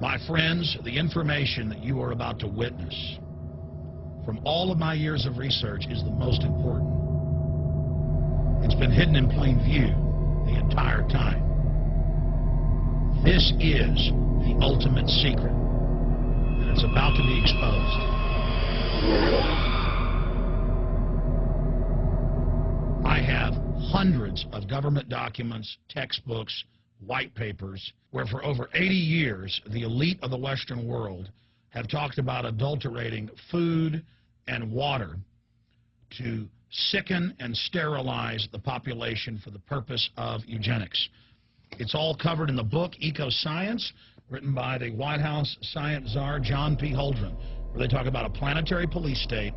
My friends, the information that you are about to witness from all of my years of research is the most important. It's been hidden in plain view the entire time. This is the ultimate secret, and it's about to be exposed. I have hundreds of government documents, textbooks, white papers, where for over 80 years, the elite of the Western world have talked about adulterating food and water to sicken and sterilize the population for the purpose of eugenics. It's all covered in the book Eco-Science, written by the White House science czar John P. Holdren, where they talk about a planetary police state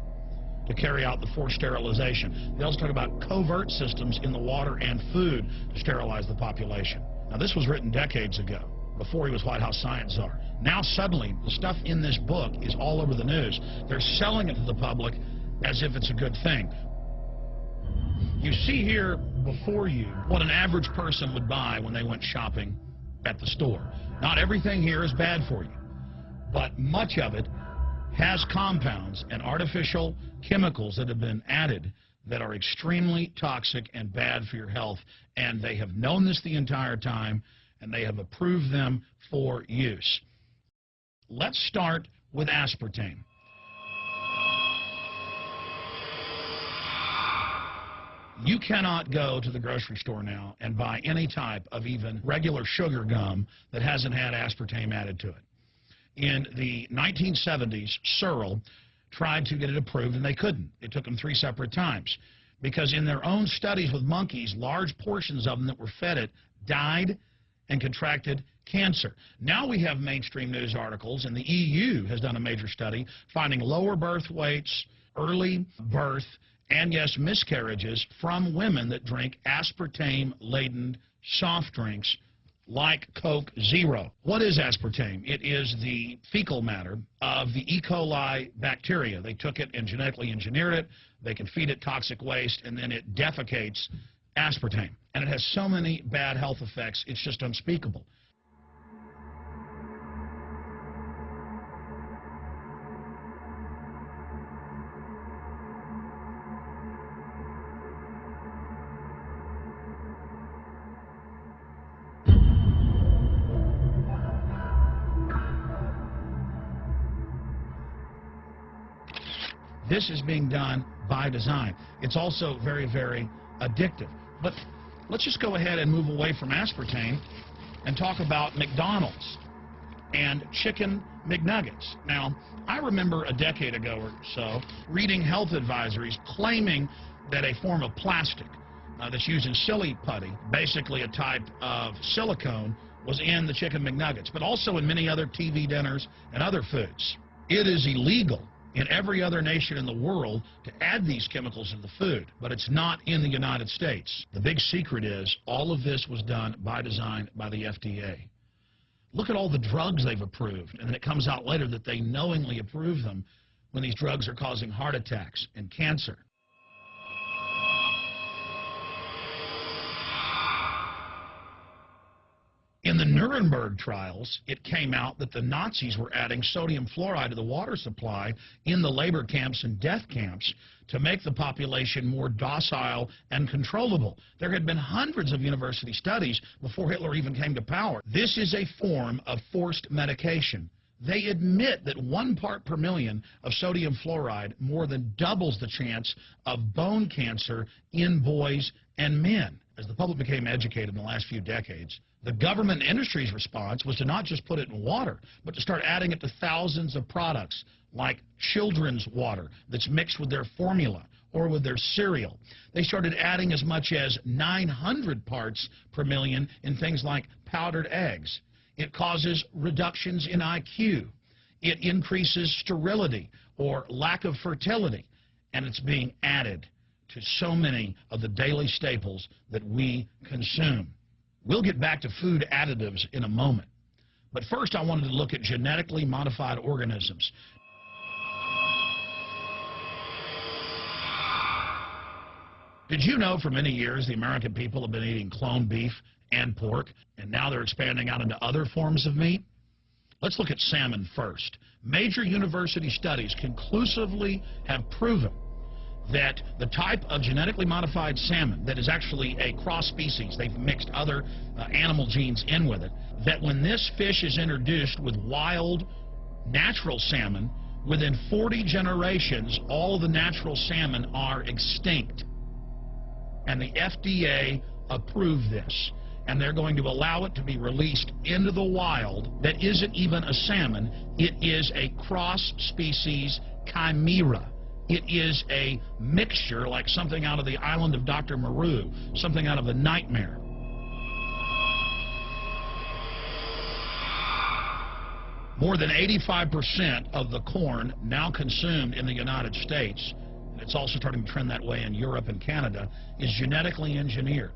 to carry out the forced sterilization. They also talk about covert systems in the water and food to sterilize the population. Now, this was written decades ago, before he was White House science czar. Now, suddenly, the stuff in this book is all over the news. They're selling it to the public as if it's a good thing. You see here before you what an average person would buy when they went shopping at the store. Not everything here is bad for you, but much of it has compounds and artificial chemicals that have been added that are extremely toxic and bad for your health, and they have known this the entire time, and they have approved them for use. Let's start with aspartame. You cannot go to the grocery store now and buy any type of even regular sugar gum that hasn't had aspartame added to it. In the 1970s, Searle tried to get it approved, and they couldn't. It took them 3 separate times because in their own studies with monkeys, large portions of them that were fed it died and contracted cancer. Now we have mainstream news articles, and the EU has done a major study finding lower birth weights, early birth, and yes, miscarriages from women that drink aspartame-laden soft drinks like Coke Zero. What is aspartame? It is the fecal matter of the E. coli bacteria. They took it and genetically engineered it. They can feed it toxic waste, and then it defecates aspartame. And it has so many bad health effects, it's just unspeakable. This is being done by design. It's also very, very addictive. But let's just go ahead and move away from aspartame and talk about McDonald's and chicken McNuggets. Now, I remember a decade ago or so reading health advisories claiming that a form of plastic that's used in silly putty, basically a type of silicone, was in the chicken McNuggets, but also in many other TV dinners and other foods. It is illegal in every other nation in the world to add these chemicals in the food, but it's not in the United States. The big secret is all of this was done by design by the FDA. Look at all the drugs they've approved, and then it comes out later that they knowingly approve them when these drugs are causing heart attacks and cancer. In the Nuremberg trials, it came out that the Nazis were adding sodium fluoride to the water supply in the labor camps and death camps to make the population more docile and controllable. There had been hundreds of university studies before Hitler even came to power. This is a form of forced medication. They admit that 1 part per million of sodium fluoride more than doubles the chance of bone cancer in boys and men. As the public became educated in the last few decades, the government industry's response was to not just put it in water, but to start adding it to thousands of products like children's water that's mixed with their formula or with their cereal. They started adding as much as 900 parts per million in things like powdered eggs. It causes reductions in IQ. It increases sterility or lack of fertility, and it's being added to so many of the daily staples that we consume. We'll get back to food additives in a moment. But first, I wanted to look at genetically modified organisms. Did you know for many years the American people have been eating cloned beef and pork, and now they're expanding out into other forms of meat? Let's look at salmon first. Major university studies conclusively have proven that the type of genetically modified salmon that is actually a cross species, they've mixed other animal genes in with it, that when this fish is introduced with wild natural salmon, within 40 generations, all the natural salmon are extinct. And the FDA approved this. And they're going to allow it to be released into the wild that isn't even a salmon. It is a cross-species chimera. It is a mixture like something out of the island of Dr. Moreau, something out of The Nightmare. More than 85% of the corn now consumed in the United States, and it's also starting to trend that way in Europe and Canada, is genetically engineered.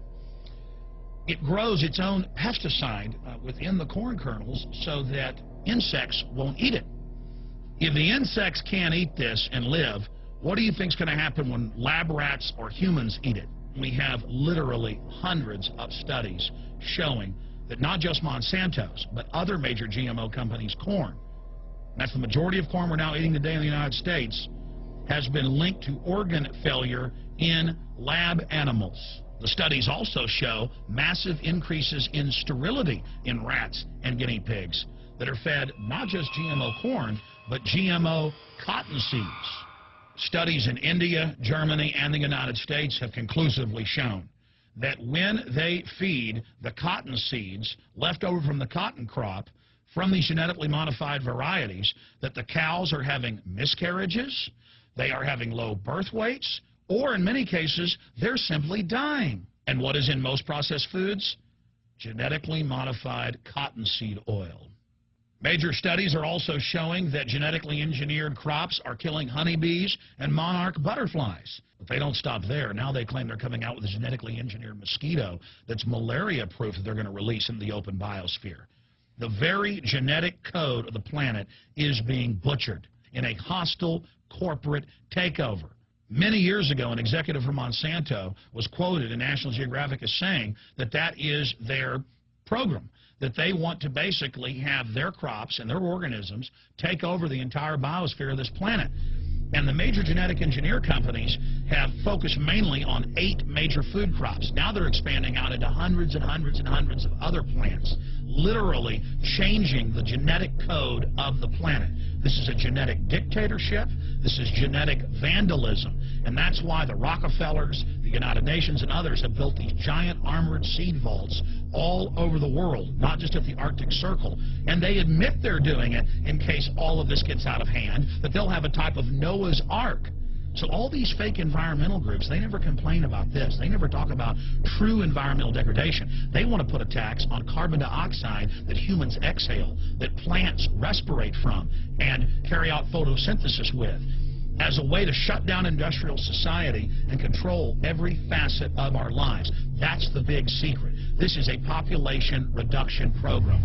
It grows its own pesticide within the corn kernels so that insects won't eat it. If the insects can't eat this and live, what do you think is going to happen when lab rats or humans eat it? We have literally hundreds of studies showing that not just Monsanto's, but other major GMO companies' corn, that's the majority of corn we're now eating today in the United States, has been linked to organ failure in lab animals. The studies also show massive increases in sterility in rats and guinea pigs that are fed not just GMO corn, but GMO cottonseeds. Studies in India, Germany, and the United States have conclusively shown that when they feed the cotton seeds left over from the cotton crop from these genetically modified varieties, that the cows are having miscarriages, they are having low birth weights, or in many cases, they're simply dying. And what is in most processed foods? Genetically modified cottonseed oil. Major studies are also showing that genetically engineered crops are killing honeybees and monarch butterflies. But they don't stop there. Now they claim they're coming out with a genetically engineered mosquito that's malaria-proof that they're going to release into the open biosphere. The very genetic code of the planet is being butchered in a hostile corporate takeover. Many years ago, an executive from Monsanto was quoted in National Geographic as saying that that is their program, that they want to basically have their crops and their organisms take over the entire biosphere of this planet. And the major genetic engineer companies have focused mainly on 8 major food crops. Now they're expanding out into hundreds and hundreds and hundreds of other plants, literally changing the genetic code of the planet. This is a genetic dictatorship. This is genetic vandalism. And that's why the Rockefellers, the United Nations, and others have built these giant armored seed vaults all over the world, not just at the Arctic Circle. And they admit they're doing it in case all of this gets out of hand, that they'll have a type of Noah's Ark. So all these fake environmental groups, they never complain about this. They never talk about true environmental degradation. They want to put a tax on carbon dioxide that humans exhale, that plants respirate from and carry out photosynthesis with, as a way to shut down industrial society and control every facet of our lives. That's the big secret. This is a population reduction program.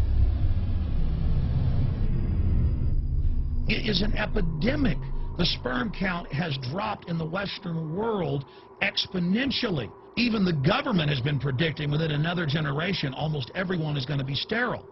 It is an epidemic. The sperm count has dropped in the Western world exponentially. Even the government has been predicting within another generation almost everyone is going to be sterile.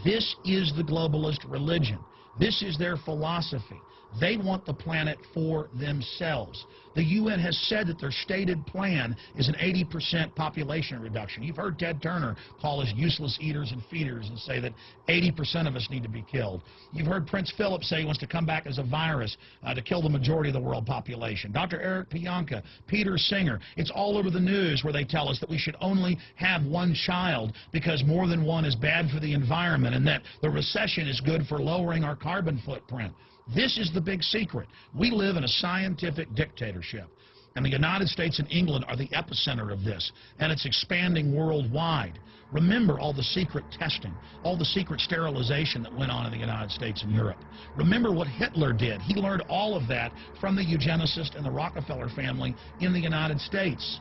This is the globalist religion. This is their philosophy. They want the planet for themselves. The UN has said that their stated plan is an 80% population reduction. You've heard Ted Turner call us useless eaters and feeders and say that 80% of us need to be killed. You've heard Prince Philip say he wants to come back as a virus to kill the majority of the world population. Dr. Eric Pianka, Peter Singer, it's all over the news where they tell us that we should only have one child because more than one is bad for the environment and that the recession is good for lowering our carbon footprint. This is the big secret. We live in a scientific dictatorship, and the United States and England are the epicenter of this, and it's expanding worldwide. Remember all the secret testing, all the secret sterilization that went on in the United States and Europe. Remember what Hitler did. He learned all of that from the eugenicist and the Rockefeller family in the United States.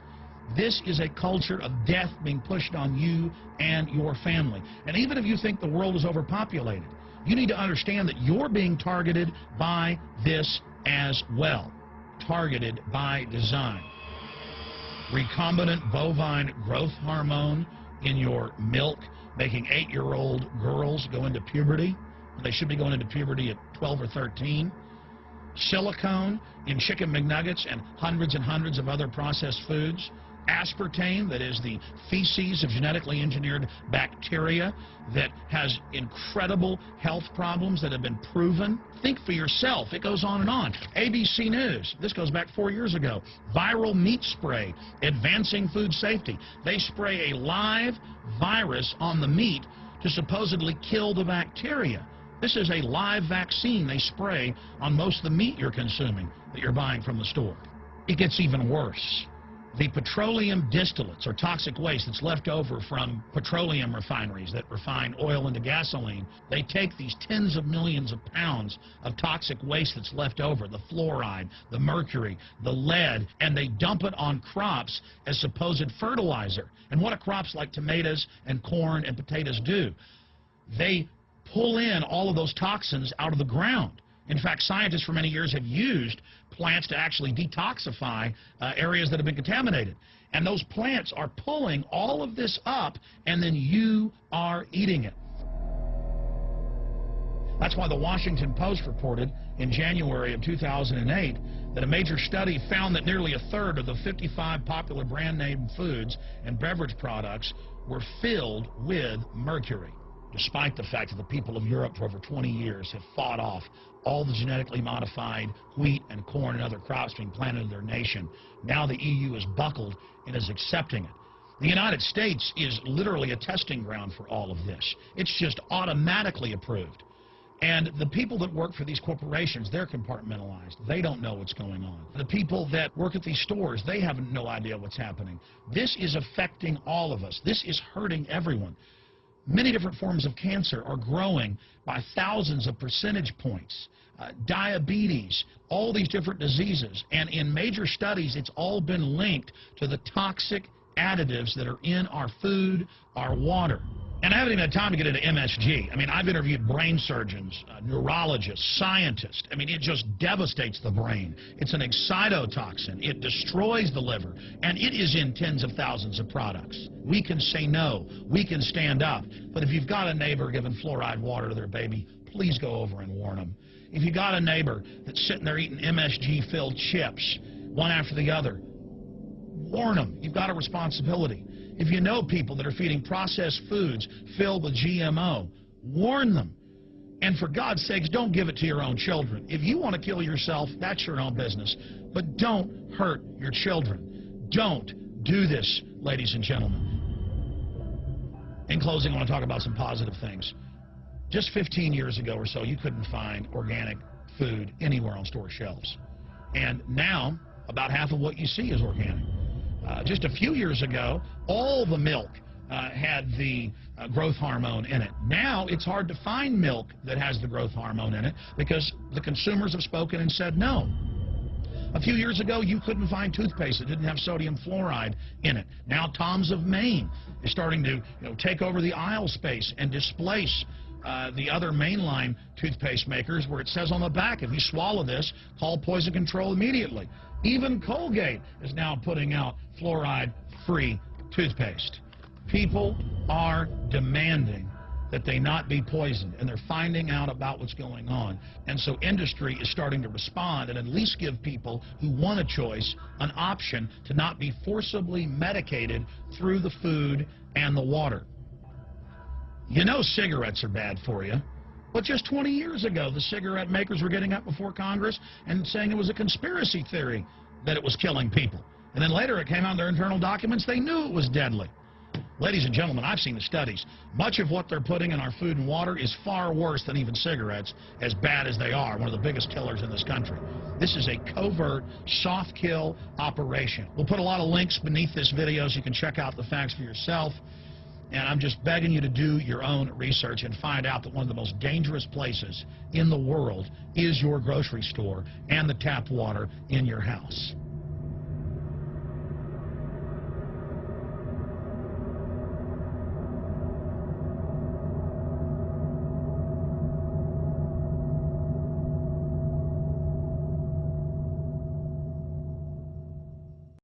This is a culture of death being pushed on you and your family. And even if you think the world is overpopulated, you need to understand that you're being targeted by this as well. Targeted by design. Recombinant bovine growth hormone in your milk, making 8-year-old girls go into puberty. They should be going into puberty at 12 or 13. Silicone in chicken McNuggets and hundreds of other processed foods. Aspartame, that is the feces of genetically engineered bacteria that has incredible health problems that have been proven. Think for yourself. It goes on and on. ABC News, this goes back 4 years ago. Viral meat spray, advancing food safety. They spray a live virus on the meat to supposedly kill the bacteria. This is a live vaccine they spray on most of the meat you're consuming that you're buying from the store. It gets even worse. The petroleum distillates, or toxic waste that's left over from petroleum refineries that refine oil into gasoline, they take these tens of millions of pounds of toxic waste that's left over, the fluoride, the mercury, the lead, and they dump it on crops as supposed fertilizer. And what do crops like tomatoes and corn and potatoes do? They pull in all of those toxins out of the ground. In fact, scientists for many years have used plants to actually detoxify areas that have been contaminated. And those plants are pulling all of this up, and then you are eating it. That's why the Washington Post reported in January of 2008 that a major study found that nearly a third of the 55 popular brand name foods and beverage products were filled with mercury. Despite the fact that the people of Europe for over 20 years have fought off all the genetically modified wheat and corn and other crops being planted in their nation, now the EU is buckled and is accepting it. The United States is literally a testing ground for all of this. It's just automatically approved. And the people that work for these corporations, they're compartmentalized. They don't know what's going on. The people that work at these stores, they have no idea what's happening. This is affecting all of us. This is hurting everyone. Many different forms of cancer are growing by thousands of percentage points. Diabetes, all these different diseases. And in major studies, it's all been linked to the toxic additives that are in our food, our water. And I haven't even had time to get into MSG. I mean, I've interviewed brain surgeons, neurologists, scientists. I mean, it just devastates the brain. It's an excitotoxin. It destroys the liver. And it is in tens of thousands of products. We can say no. We can stand up. But if you've got a neighbor giving fluoride water to their baby, please go over and warn them. If you've got a neighbor that's sitting there eating MSG-filled chips, one after the other, warn them. You've got a responsibility. If you know people that are feeding processed foods filled with GMO, warn them. And for God's sakes, don't give it to your own children. If you want to kill yourself, that's your own business. But don't hurt your children. Don't do this, ladies and gentlemen. In closing, I want to talk about some positive things. Just 15 years ago or so, you couldn't find organic food anywhere on store shelves. And now, about half of what you see is organic. Just a few years ago, all the milk had the growth hormone in it. Now it's hard to find milk that has the growth hormone in it because the consumers have spoken and said no. A few years ago, you couldn't find toothpaste that didn't have sodium fluoride in it. Now Tom's of Maine is starting to take over the aisle space and displace the other mainline toothpaste makers, where it says on the back, if you swallow this, call poison control immediately. Even Colgate is now putting out fluoride-free toothpaste. People are demanding that they not be poisoned, and they're finding out about what's going on. And so industry is starting to respond and at least give people who want a choice an option to not be forcibly medicated through the food and the water. You know cigarettes are bad for you. But just 20 years ago, the cigarette makers were getting up before Congress and saying it was a conspiracy theory that it was killing people. And then later it came out in their internal documents, they knew it was deadly. Ladies and gentlemen, I've seen the studies. Much of what they're putting in our food and water is far worse than even cigarettes, as bad as they are, one of the biggest killers in this country. This is a covert, soft kill operation. We'll put a lot of links beneath this video so you can check out the facts for yourself. And I'm just begging you to do your own research and find out that one of the most dangerous places in the world is your grocery store and the tap water in your house.